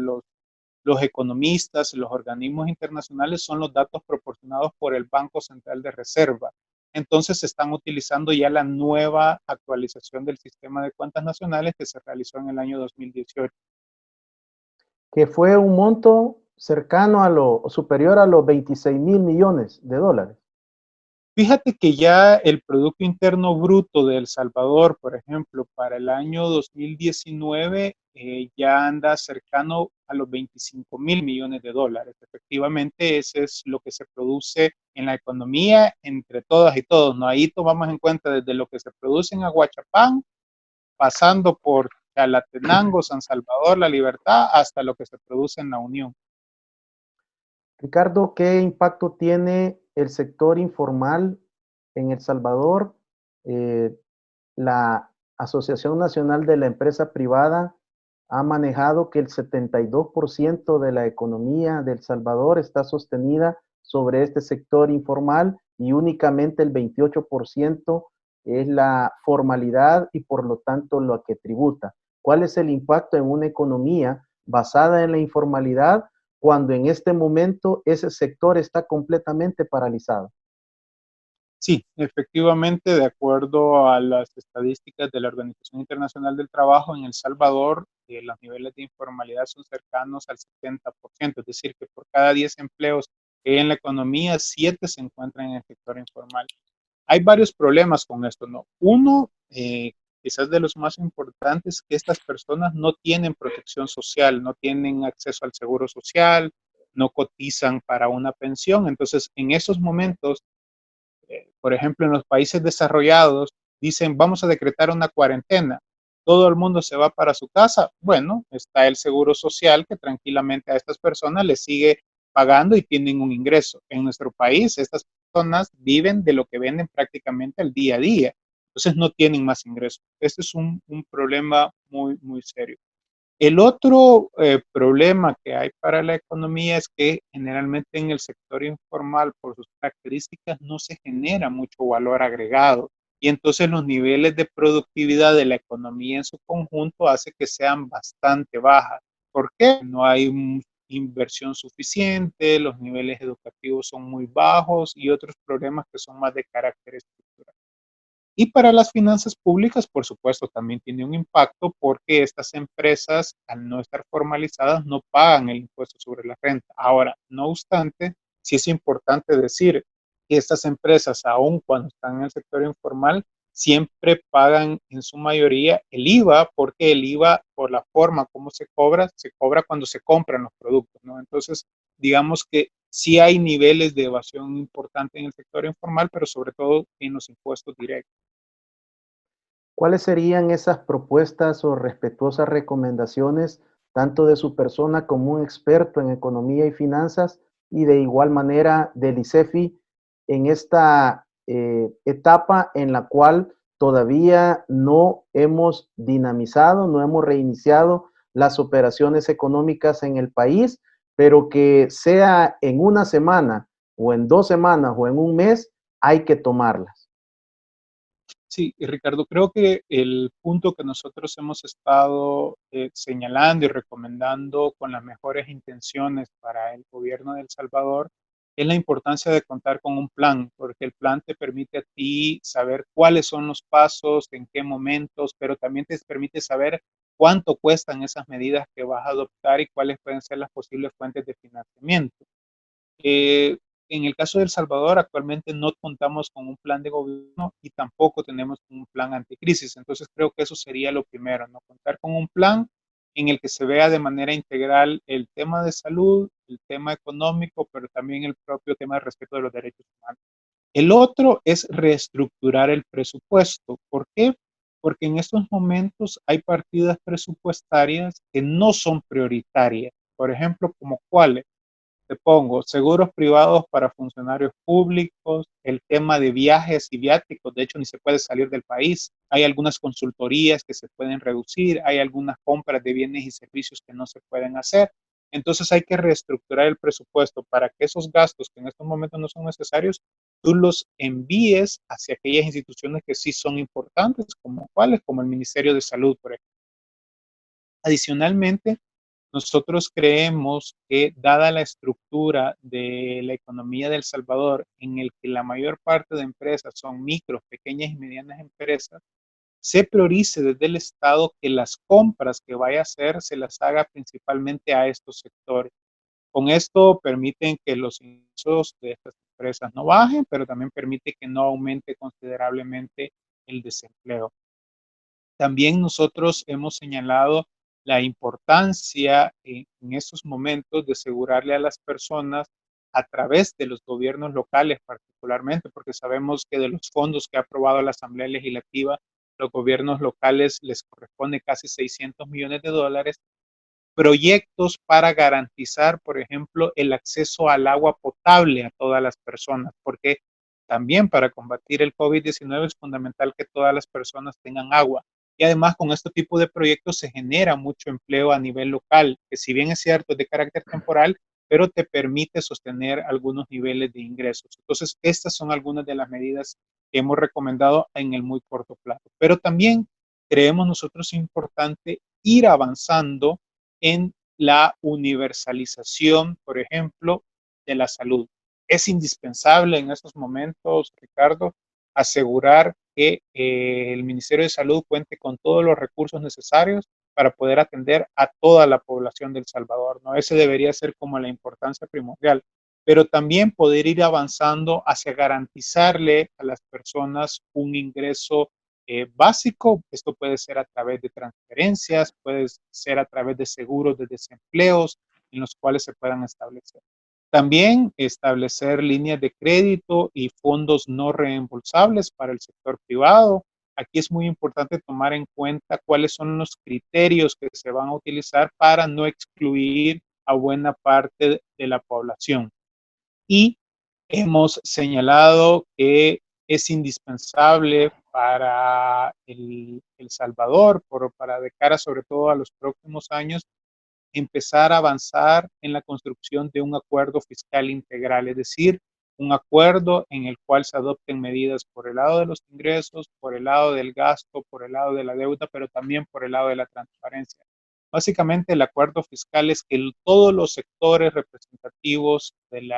los economistas y los organismos internacionales son los datos proporcionados por el Banco Central de Reserva. Entonces se están utilizando ya la nueva actualización del sistema de cuentas nacionales que se realizó en el año 2018. Que fue un monto cercano a lo superior a los 26.000 millones de dólares. Fíjate que ya el Producto Interno Bruto de El Salvador, por ejemplo, para el año 2019 ya anda cercano a los 25.000 millones de dólares. Efectivamente, ese es lo que se produce en la economía entre todas y todos, ¿no? Ahí tomamos en cuenta desde lo que se produce en Aguachapán, pasando por Chalatenango, San Salvador, La Libertad, hasta lo que se produce en la Unión. Ricardo, ¿qué impacto tiene el sector informal en El Salvador? Eh, la Asociación Nacional de la Empresa Privada ha manejado que el 72% de la economía de El Salvador está sostenida sobre este sector informal y únicamente el 28% es la formalidad y por lo tanto lo que tributa. ¿Cuál es el impacto en una economía basada en la informalidad cuando en este momento ese sector está completamente paralizado? Sí, efectivamente, de acuerdo a las estadísticas de la Organización Internacional del Trabajo, en El Salvador los niveles de informalidad son cercanos al 70%, es decir, que por cada 10 empleos que hay en la economía, 7 se encuentran en el sector informal. Hay varios problemas con esto, ¿no? Uno, quizás de los más importantes, que estas personas no tienen protección social, no tienen acceso al seguro social, no cotizan para una pensión. Entonces, en esos momentos, por ejemplo, en los países desarrollados, dicen, vamos a decretar una cuarentena, todo el mundo se va para su casa. Bueno, está el seguro social que tranquilamente a estas personas les sigue pagando y tienen un ingreso. En nuestro país, estas personas viven de lo que venden prácticamente el día a día. Entonces no tienen más ingresos. Este es un problema muy, muy serio. El otro problema que hay para la economía es que generalmente en el sector informal, por sus características, no se genera mucho valor agregado. y entonces los niveles de productividad de la economía en su conjunto hace que sean bastante bajas. ¿Por qué? No hay inversión suficiente, los niveles educativos son muy bajos y otros problemas que son más de carácter estructural. Y para las finanzas públicas, por supuesto, también tiene un impacto porque estas empresas, al no estar formalizadas, no pagan el impuesto sobre la renta. Ahora, no obstante, sí es importante decir que estas empresas, aun cuando están en el sector informal, siempre pagan en su mayoría el IVA, porque el IVA, por la forma como se cobra cuando se compran los productos, ¿no? Entonces, digamos que sí hay niveles de evasión importantes en el sector informal, pero sobre todo en los impuestos directos. ¿Cuáles serían esas propuestas o respetuosas recomendaciones, tanto de su persona como un experto en economía y finanzas, y de igual manera del ICEFI en esta etapa en la cual todavía no hemos dinamizado, no hemos reiniciado las operaciones económicas en el país, pero que sea en una semana o en 2 semanas o en un mes, hay que tomarlas? Sí, y Ricardo, creo que el punto que nosotros hemos estado señalando y recomendando con las mejores intenciones para el gobierno de El Salvador es la importancia de contar con un plan, porque el plan te permite a ti saber cuáles son los pasos, en qué momentos, pero también te permite saber cuánto cuestan esas medidas que vas a adoptar y cuáles pueden ser las posibles fuentes de financiamiento. Eh, en el caso de El Salvador, actualmente no contamos con un plan de gobierno y tampoco tenemos un plan anticrisis. Entonces creo que eso sería lo primero, ¿no? Contar con un plan en el que se vea de manera integral el tema de salud, el tema económico, pero también el propio tema de respeto de los derechos humanos. El otro es reestructurar el presupuesto. ¿Por qué? Porque en estos momentos hay partidas presupuestarias que no son prioritarias. Por ejemplo, como cuáles. Te pongo seguros privados para funcionarios públicos, el tema de viajes y viáticos, de hecho ni se puede salir del país, hay algunas consultorías que se pueden reducir, hay algunas compras de bienes y servicios que no se pueden hacer. Entonces hay que reestructurar el presupuesto para que esos gastos que en estos momentos no son necesarios, tú los envíes hacia aquellas instituciones que sí son importantes, como cuáles, como el Ministerio de Salud, por ejemplo. Adicionalmente, nosotros creemos que dada la estructura de la economía de El Salvador, en el que la mayor parte de empresas son micro, pequeñas y medianas empresas, se priorice desde el Estado que las compras que vaya a hacer se las haga principalmente a estos sectores. Con esto permiten que los ingresos de estas empresas no bajen, pero también permite que no aumente considerablemente el desempleo. También nosotros hemos señalado la importancia en estos momentos de asegurarle a las personas a través de los gobiernos locales particularmente, porque sabemos que de los fondos que ha aprobado la Asamblea Legislativa, los gobiernos locales les corresponde casi 600 millones de dólares, proyectos para garantizar, por ejemplo, el acceso al agua potable a todas las personas, porque también para combatir el COVID-19 es fundamental que todas las personas tengan agua. Y además con este tipo de proyectos se genera mucho empleo a nivel local, que si bien es cierto es de carácter temporal, pero te permite sostener algunos niveles de ingresos. Entonces, estas son algunas de las medidas que hemos recomendado en el muy corto plazo. Pero también creemos nosotros importante ir avanzando en la universalización, por ejemplo, de la salud. Es indispensable en estos momentos, Ricardo, asegurar que el Ministerio de Salud cuente con todos los recursos necesarios para poder atender a toda la población de El Salvador, ¿no? Ese debería ser como la importancia primordial, pero también poder ir avanzando hacia garantizarle a las personas un ingreso básico. Esto puede ser a través de transferencias, puede ser a través de seguros de desempleos en los cuales se puedan establecer. También establecer líneas de crédito y fondos no reembolsables para el sector privado. Aquí es muy importante tomar en cuenta cuáles son los criterios que se van a utilizar para no excluir a buena parte de la población. Y hemos señalado que es indispensable para El Salvador, para de cara sobre todo a los próximos años, empezar a avanzar en la construcción de un acuerdo fiscal integral, es decir, un acuerdo en el cual se adopten medidas por el lado de los ingresos, por el lado del gasto, por el lado de la deuda, pero también por el lado de la transparencia. Básicamente el acuerdo fiscal es que todos los sectores representativos de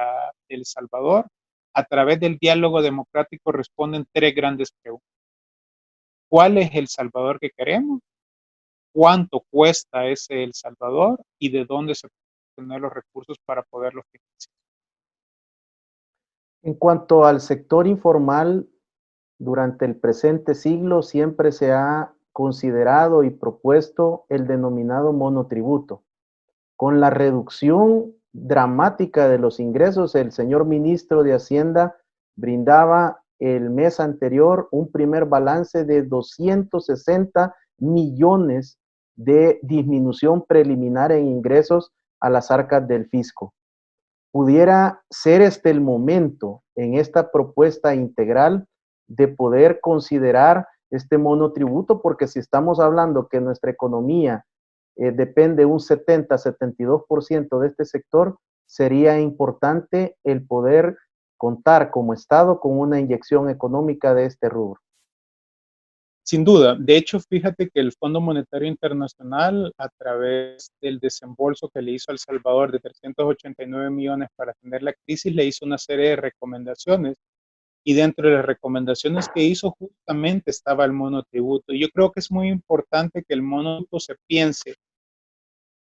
El Salvador, a través del diálogo democrático, responden tres grandes preguntas. ¿Cuál es El Salvador que queremos? ¿Cuánto cuesta ese El Salvador? ¿Y de dónde se pueden tener los recursos para poderlo financiar? En cuanto al sector informal, durante el presente siglo siempre se ha considerado y propuesto el denominado monotributo. Con la reducción dramática de los ingresos, el señor ministro de Hacienda brindaba el mes anterior un primer balance de 260 millones de disminución preliminar en ingresos a las arcas del fisco. Pudiera ser este el momento en esta propuesta integral de poder considerar este monotributo, porque si estamos hablando que nuestra economía depende un 70-72% de este sector, sería importante el poder contar como Estado con una inyección económica de este rubro. Sin duda. De hecho, fíjate que el Fondo Monetario Internacional, a través del desembolso que le hizo a El Salvador de 389 millones para atender la crisis, le hizo una serie de recomendaciones. Y dentro de las recomendaciones que hizo, justamente estaba el monotributo. Y yo creo que es muy importante que el monotributo se piense,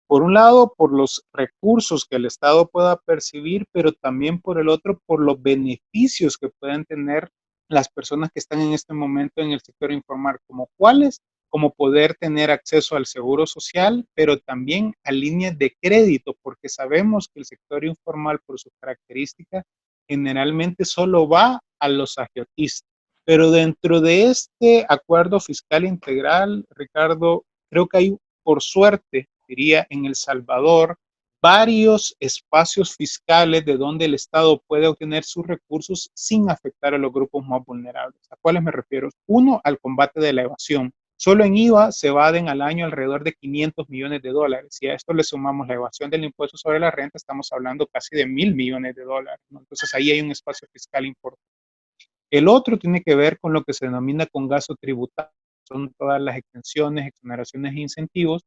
por un lado, por los recursos que el Estado pueda percibir, pero también por el otro, por los beneficios que pueden tener las personas que están en este momento en el sector informal, como cuáles, como poder tener acceso al seguro social, pero también a líneas de crédito, porque sabemos que el sector informal, por su característica, generalmente solo va a los agiotistas. Pero dentro de este acuerdo fiscal integral, Ricardo, creo que hay, por suerte, diría, en El Salvador, varios espacios fiscales de donde el Estado puede obtener sus recursos sin afectar a los grupos más vulnerables. ¿A cuáles me refiero? Uno, al combate de la evasión. Solo en IVA se evaden al año alrededor de 500 millones de dólares. Si a esto le sumamos la evasión del impuesto sobre la renta, estamos hablando casi de 1.000 millones de dólares, ¿no? Entonces ahí hay un espacio fiscal importante. El otro tiene que ver con lo que se denomina con gasto tributario. Son todas las exenciones, exoneraciones e incentivos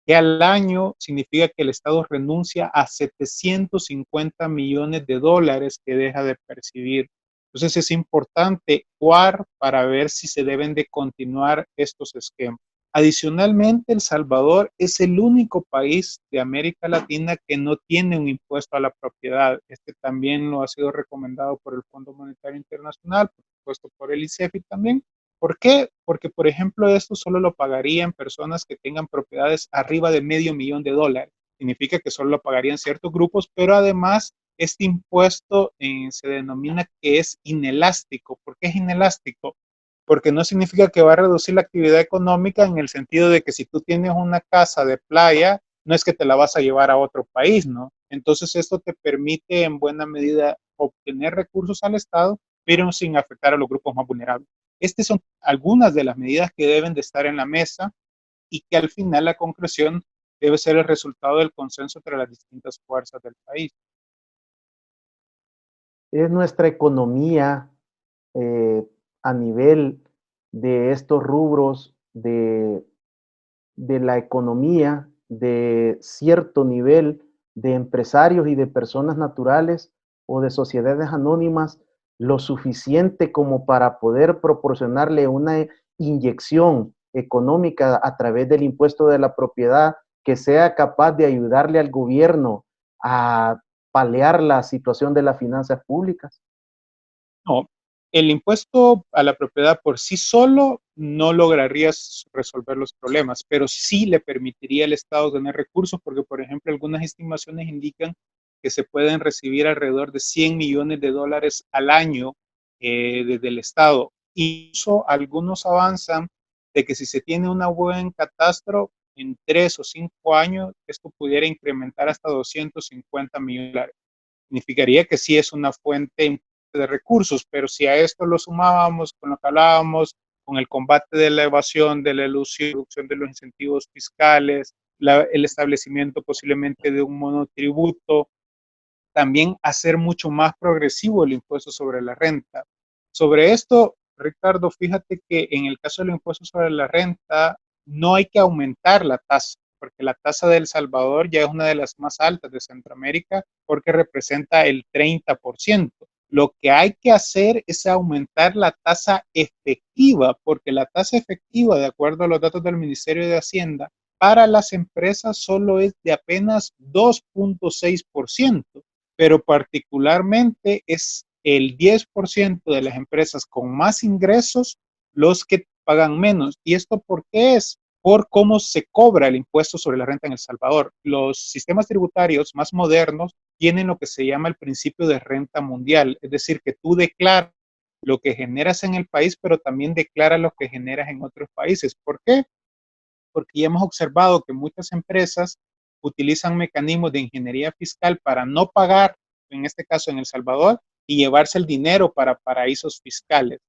que al año significa que el Estado renuncia a 750 millones de dólares que deja de percibir. Entonces es importante actuar para ver si se deben de continuar estos esquemas. Adicionalmente, El Salvador es el único país de América Latina que no tiene un impuesto a la propiedad. Este también lo ha sido recomendado por el Fondo Monetario Internacional, por supuesto por el ICEFI también. ¿Por qué? Porque, por ejemplo, esto solo lo pagarían personas que tengan propiedades arriba de $500,000. Significa que solo lo pagarían ciertos grupos, pero además este impuesto se denomina que es inelástico. ¿Por qué es inelástico? Porque no significa que va a reducir la actividad económica en el sentido de que si tú tienes una casa de playa, no es que te la vas a llevar a otro país, ¿no? Entonces esto te permite en buena medida obtener recursos al Estado, pero sin afectar a los grupos más vulnerables. Estas son algunas de las medidas que deben de estar en la mesa y que al final la concreción debe ser el resultado del consenso entre las distintas fuerzas del país. Es nuestra economía eh, a nivel de estos rubros de la economía, de cierto nivel de empresarios y de personas naturales o de sociedades anónimas, lo suficiente como para poder proporcionarle una inyección económica a través del impuesto de la propiedad que sea capaz de ayudarle al gobierno a paliar la situación de las finanzas públicas. No, el impuesto a la propiedad por sí solo no lograría resolver los problemas, pero sí le permitiría al Estado tener recursos, porque, por ejemplo, algunas estimaciones indican que se pueden recibir alrededor de 100 millones de dólares al año desde el Estado. Incluso algunos avanzan de que si se tiene una buen catastro, en 3 o 5 años, esto pudiera incrementar hasta 250 millones de dólares. Significaría que sí es una fuente de recursos, pero si a esto lo sumábamos con lo que hablábamos, con el combate de la evasión, de la elusión, reducción de los incentivos fiscales, el establecimiento posiblemente de un monotributo, también hacer mucho más progresivo el impuesto sobre la renta. Sobre esto, Ricardo, fíjate que en el caso del impuesto sobre la renta no hay que aumentar la tasa, porque la tasa de El Salvador ya es una de las más altas de Centroamérica porque representa el 30%. Lo que hay que hacer es aumentar la tasa efectiva, porque la tasa efectiva, de acuerdo a los datos del Ministerio de Hacienda, para las empresas solo es de apenas 2.6%, pero particularmente es el 10% de las empresas con más ingresos los que pagan menos. ¿Y esto por qué es? Por cómo se cobra el impuesto sobre la renta en El Salvador. Los sistemas tributarios más modernos tienen lo que se llama el principio de renta mundial, es decir, que tú declaras lo que generas en el país, pero también declaras lo que generas en otros países. ¿Por qué? Porque ya hemos observado que muchas empresas utilizan mecanismos de ingeniería fiscal para no pagar, en este caso en El Salvador, y llevarse el dinero para paraísos fiscales.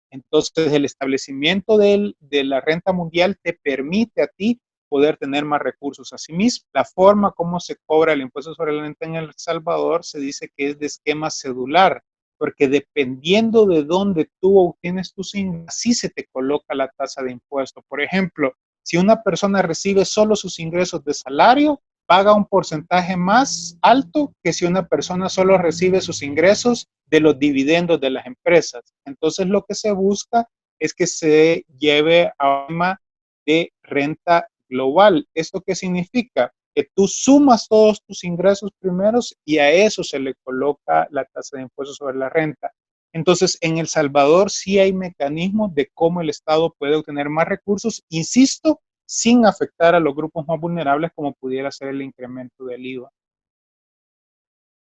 Entonces, el establecimiento de la renta mundial te permite a ti poder tener más recursos. Asimismo, la forma como se cobra el impuesto sobre la renta en El Salvador se dice que es de esquema cedular, porque dependiendo de dónde tú obtienes tus ingresos, así se te coloca la tasa de impuesto. Por ejemplo, si una persona recibe solo sus ingresos de salario, paga un porcentaje más alto que si una persona solo recibe sus ingresos de los dividendos de las empresas. Entonces lo que se busca es que se lleve a una de renta global. ¿Esto qué significa? Que tú sumas todos tus ingresos primeros y a eso se le coloca la tasa de impuestos sobre la renta. Entonces, en El Salvador sí hay mecanismos de cómo el Estado puede obtener más recursos, insisto, sin afectar a los grupos más vulnerables como pudiera ser el incremento del IVA.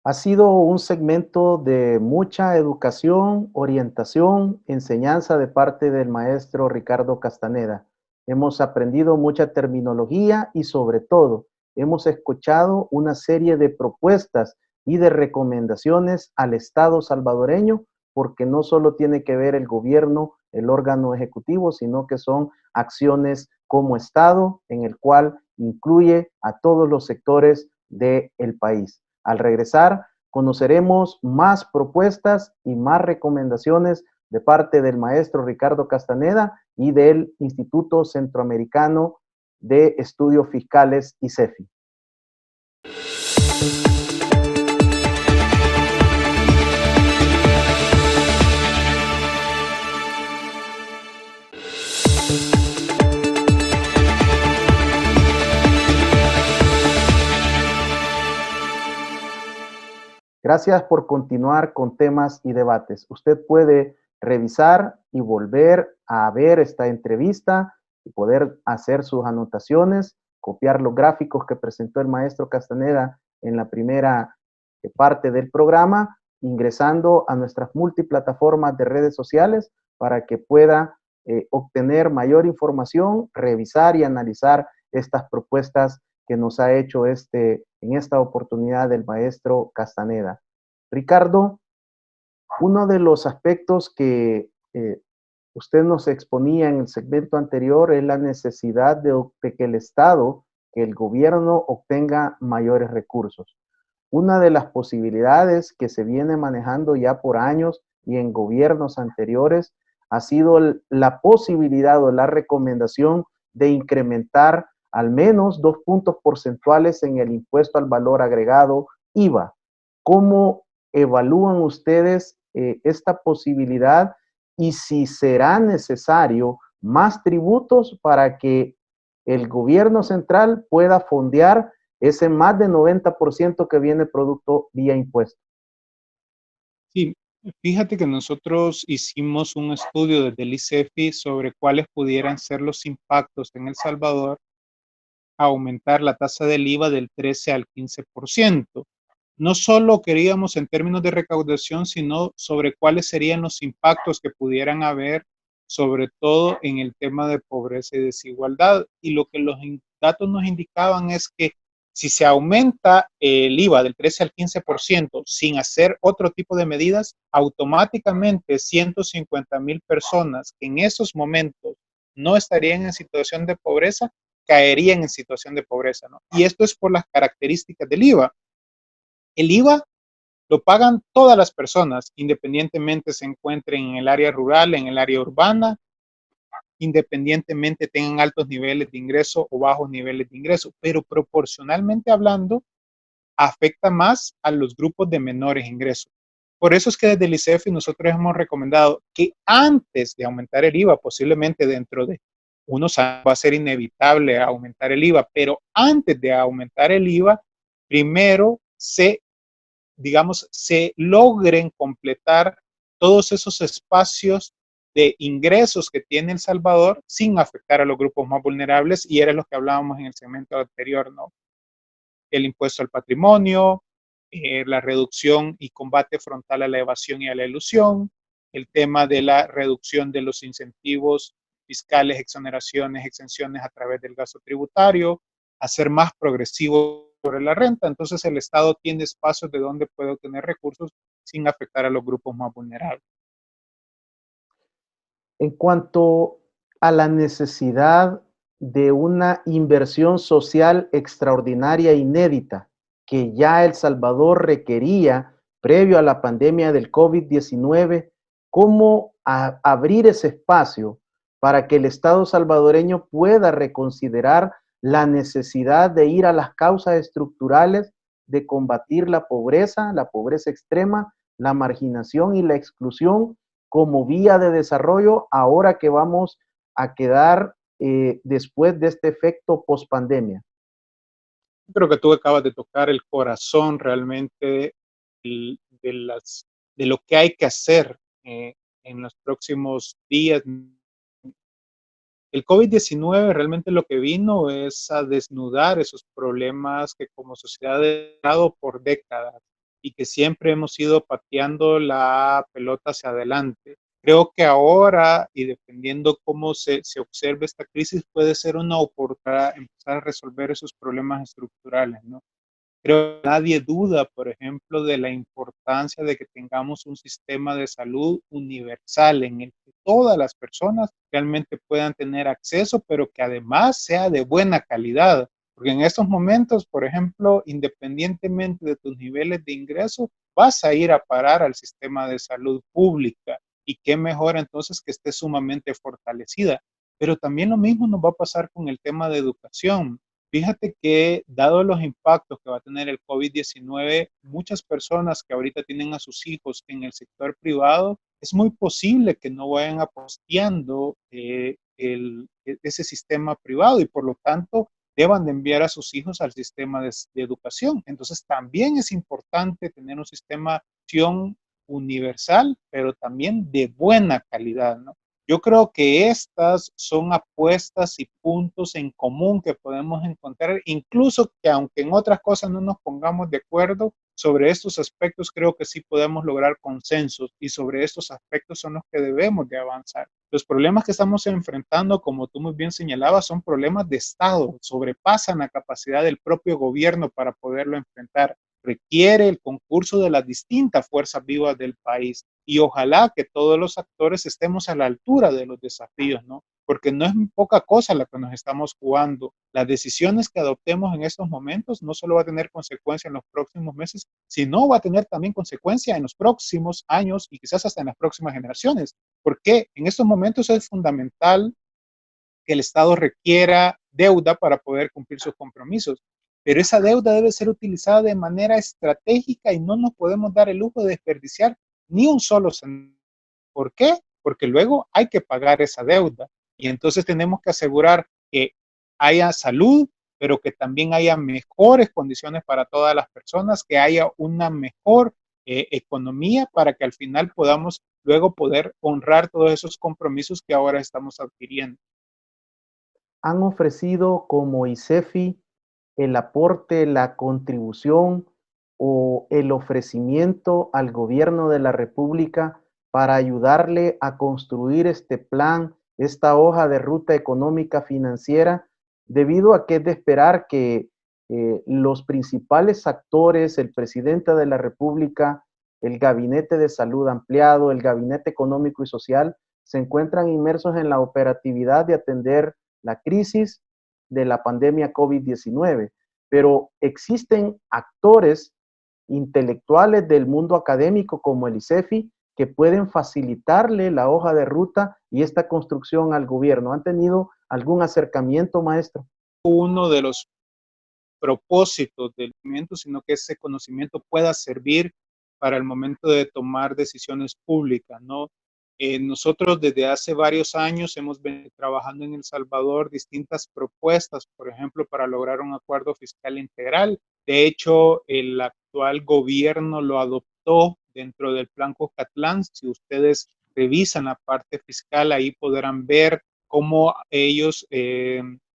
Ha sido un segmento de mucha educación, orientación, enseñanza de parte del maestro Ricardo Castaneda. Hemos aprendido mucha terminología y sobre todo hemos escuchado una serie de propuestas y de recomendaciones al Estado salvadoreño, porque no solo tiene que ver el gobierno, el órgano ejecutivo, sino que son acciones como Estado en el cual incluye a todos los sectores del país. Al regresar, conoceremos más propuestas y más recomendaciones de parte del maestro Ricardo Castaneda y del Instituto Centroamericano de Estudios Fiscales, ICEFI. Gracias por continuar con temas y debates. Usted puede revisar y volver a ver esta entrevista y poder hacer sus anotaciones, copiar los gráficos que presentó el maestro Castaneda en la primera parte del programa, ingresando a nuestras multiplataformas de redes sociales para que pueda obtener mayor información, revisar y analizar estas propuestas que nos ha hecho en esta oportunidad el maestro Castaneda. Ricardo, uno de los aspectos que usted nos exponía en el segmento anterior es la necesidad de que el Estado, que el gobierno obtenga mayores recursos. Una de las posibilidades que se viene manejando ya por años y en gobiernos anteriores ha sido la posibilidad o la recomendación de incrementar al menos 2 puntos porcentuales en el impuesto al valor agregado IVA. ¿Cómo evalúan ustedes esta posibilidad y si será necesario más tributos para que el gobierno central pueda fondear ese más de 90% que viene producto vía impuesto? Sí, fíjate que nosotros hicimos un estudio desde el ICEFI sobre cuáles pudieran ser los impactos en El Salvador a aumentar la tasa del IVA del 13 al 15%. No solo queríamos en términos de recaudación, sino sobre cuáles serían los impactos que pudieran haber, sobre todo en el tema de pobreza y desigualdad. Y lo que los datos nos indicaban es que si se aumenta el IVA del 13 al 15% sin hacer otro tipo de medidas, automáticamente 150,000 personas que en esos momentos no estarían en situación de pobreza, caerían en situación de pobreza, ¿no? Y esto es por las características del IVA. El IVA Lo pagan todas las personas, independientemente se encuentren en el área rural, en el área urbana, independientemente tengan altos niveles de ingreso o bajos niveles de ingreso, pero proporcionalmente hablando, afecta más a los grupos de menores ingresos. Por eso es que desde el ICEFI nosotros hemos recomendado que antes de aumentar el IVA, posiblemente dentro de unos años va a ser inevitable aumentar el IVA, pero antes de aumentar el IVA, primero se logren completar todos esos espacios de ingresos que tiene El Salvador sin afectar a los grupos más vulnerables, y era lo que hablábamos en el segmento anterior, ¿no? El impuesto al patrimonio, la reducción y combate frontal a la evasión y a la elusión, el tema de la reducción de los incentivos fiscales, exoneraciones, exenciones a través del gasto tributario, hacer más progresivo sobre la renta. Entonces el Estado tiene espacios de donde puede obtener recursos sin afectar a los grupos más vulnerables. En cuanto a la necesidad de una inversión social extraordinaria e inédita que ya El Salvador requería previo a la pandemia del COVID-19, ¿cómo abrir ese espacio para que el Estado salvadoreño pueda reconsiderar la necesidad de ir a las causas estructurales de combatir la pobreza extrema, la marginación y la exclusión como vía de desarrollo ahora que vamos a quedar después de este efecto post-pandemia? Creo que tú acabas de tocar el corazón realmente de lo que hay que hacer en los próximos días. El COVID-19 realmente lo que vino es a desnudar esos problemas que como sociedad hemos dado por décadas y que siempre hemos ido pateando la pelota hacia adelante. Creo que ahora, y dependiendo cómo se observe esta crisis, puede ser una oportunidad para empezar a resolver esos problemas estructurales, ¿no? Creo que nadie duda, por ejemplo, de la importancia de que tengamos un sistema de salud universal en el que todas las personas realmente puedan tener acceso, pero que además sea de buena calidad. Porque en estos momentos, por ejemplo, independientemente de tus niveles de ingreso, vas a ir a parar al sistema de salud pública. Y qué mejor entonces que esté sumamente fortalecida. Pero también lo mismo nos va a pasar con el tema de educación. Fíjate que, dado los impactos que va a tener el COVID-19, muchas personas que ahorita tienen a sus hijos en el sector privado, es muy posible que no vayan aposteando ese sistema privado y por lo tanto deban de enviar a sus hijos al sistema de educación. Entonces también es importante tener un sistema de educación universal, pero también de buena calidad, ¿no? Yo creo que estas son apuestas y puntos en común que podemos encontrar, incluso que aunque en otras cosas no nos pongamos de acuerdo sobre estos aspectos, creo que sí podemos lograr consensos y sobre estos aspectos son los que debemos de avanzar. Los problemas que estamos enfrentando, como tú muy bien señalabas, son problemas de Estado, sobrepasan la capacidad del propio gobierno para poderlo enfrentar. Requiere el concurso de las distintas fuerzas vivas del país y ojalá que todos los actores estemos a la altura de los desafíos, ¿no? Porque no es poca cosa la que nos estamos jugando. Las decisiones que adoptemos en estos momentos no solo va a tener consecuencia en los próximos meses, sino va a tener también consecuencia en los próximos años y quizás hasta en las próximas generaciones. Porque en estos momentos es fundamental que el Estado requiera deuda para poder cumplir sus compromisos. Pero esa deuda debe ser utilizada de manera estratégica y no nos podemos dar el lujo de desperdiciar ni un solo centavo. ¿Por qué? Porque luego hay que pagar esa deuda y entonces tenemos que asegurar que haya salud, pero que también haya mejores condiciones para todas las personas, que haya una mejor economía para que al final podamos luego poder honrar todos esos compromisos que ahora estamos adquiriendo. ¿Han ofrecido como ICEFI el aporte, la contribución o el ofrecimiento al gobierno de la República para ayudarle a construir este plan, esta hoja de ruta económica financiera, debido a que es de esperar que los principales actores, el presidente de la República, el gabinete de salud ampliado, el gabinete económico y social, se encuentran inmersos en la operatividad de atender la crisis de la pandemia COVID-19? Pero existen actores intelectuales del mundo académico como el ICEFI que pueden facilitarle la hoja de ruta y esta construcción al gobierno. ¿Han tenido algún acercamiento, maestro? Uno de los propósitos del conocimiento, sino que ese conocimiento pueda servir para el momento de tomar decisiones públicas, ¿no? Nosotros desde hace varios años hemos venido trabajando en El Salvador distintas propuestas, por ejemplo, para lograr un acuerdo fiscal integral. De hecho, el actual gobierno lo adoptó dentro del Plan Cuscatlán. Si ustedes revisan la parte fiscal, ahí podrán ver cómo ellos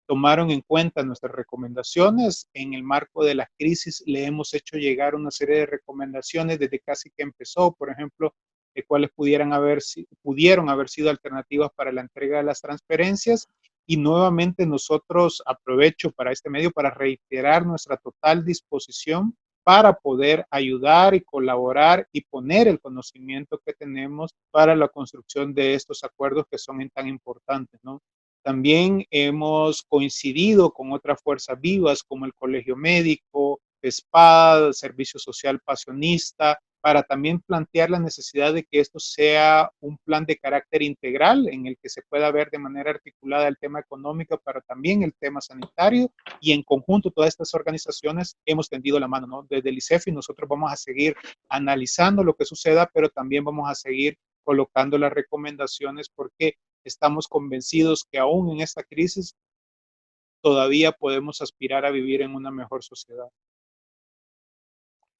tomaron en cuenta nuestras recomendaciones. En el marco de la crisis le hemos hecho llegar una serie de recomendaciones desde casi que empezó, por ejemplo, de cuáles pudieron haber sido alternativas para la entrega de las transferencias. Y nuevamente nosotros aprovecho para este medio para reiterar nuestra total disposición para poder ayudar y colaborar y poner el conocimiento que tenemos para la construcción de estos acuerdos que son tan importantes, ¿no? También hemos coincidido con otras fuerzas vivas como el Colegio Médico, PESPAD, Servicio Social Pasionista, para también plantear la necesidad de que esto sea un plan de carácter integral en el que se pueda ver de manera articulada el tema económico, pero también el tema sanitario, y en conjunto todas estas organizaciones hemos tendido la mano, ¿no? Desde el ICEFI nosotros vamos a seguir analizando lo que suceda, pero también vamos a seguir colocando las recomendaciones porque estamos convencidos que aún en esta crisis todavía podemos aspirar a vivir en una mejor sociedad.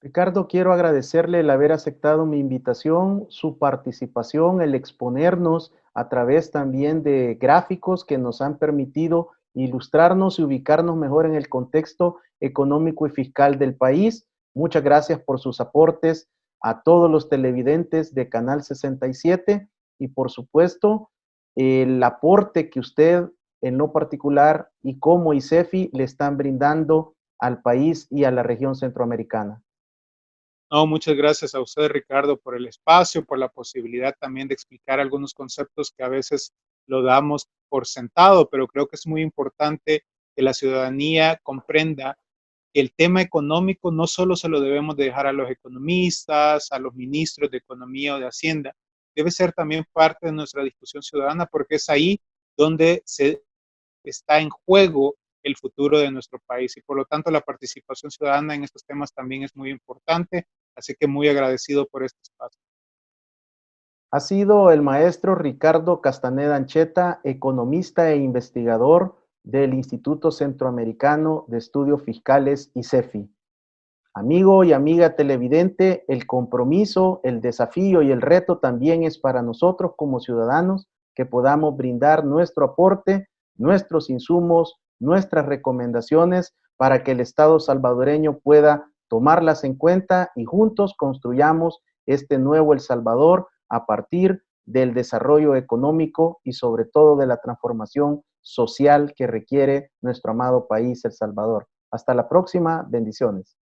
Ricardo, quiero agradecerle el haber aceptado mi invitación, su participación, el exponernos a través también de gráficos que nos han permitido ilustrarnos y ubicarnos mejor en el contexto económico y fiscal del país. Muchas gracias por sus aportes a todos los televidentes de Canal 67 y por supuesto el aporte que usted en lo particular y como ICEFI le están brindando al país y a la región centroamericana. No, muchas gracias a usted, Ricardo, por el espacio, por la posibilidad también de explicar algunos conceptos que a veces lo damos por sentado, pero creo que es muy importante que la ciudadanía comprenda que el tema económico no solo se lo debemos de dejar a los economistas, a los ministros de Economía o de Hacienda, debe ser también parte de nuestra discusión ciudadana porque es ahí donde se está en juego el futuro de nuestro país y por lo tanto la participación ciudadana en estos temas también es muy importante, así que muy agradecido por este espacio. Ha sido el maestro Ricardo Castaneda Ancheta, economista e investigador del Instituto Centroamericano de Estudios Fiscales ICEFI. Amigo y amiga televidente, el compromiso, el desafío y el reto también es para nosotros como ciudadanos que podamos brindar nuestro aporte, nuestros insumos, nuestras recomendaciones para que el Estado salvadoreño pueda tomarlas en cuenta y juntos construyamos este nuevo El Salvador a partir del desarrollo económico y sobre todo de la transformación social que requiere nuestro amado país, El Salvador. Hasta la próxima, bendiciones.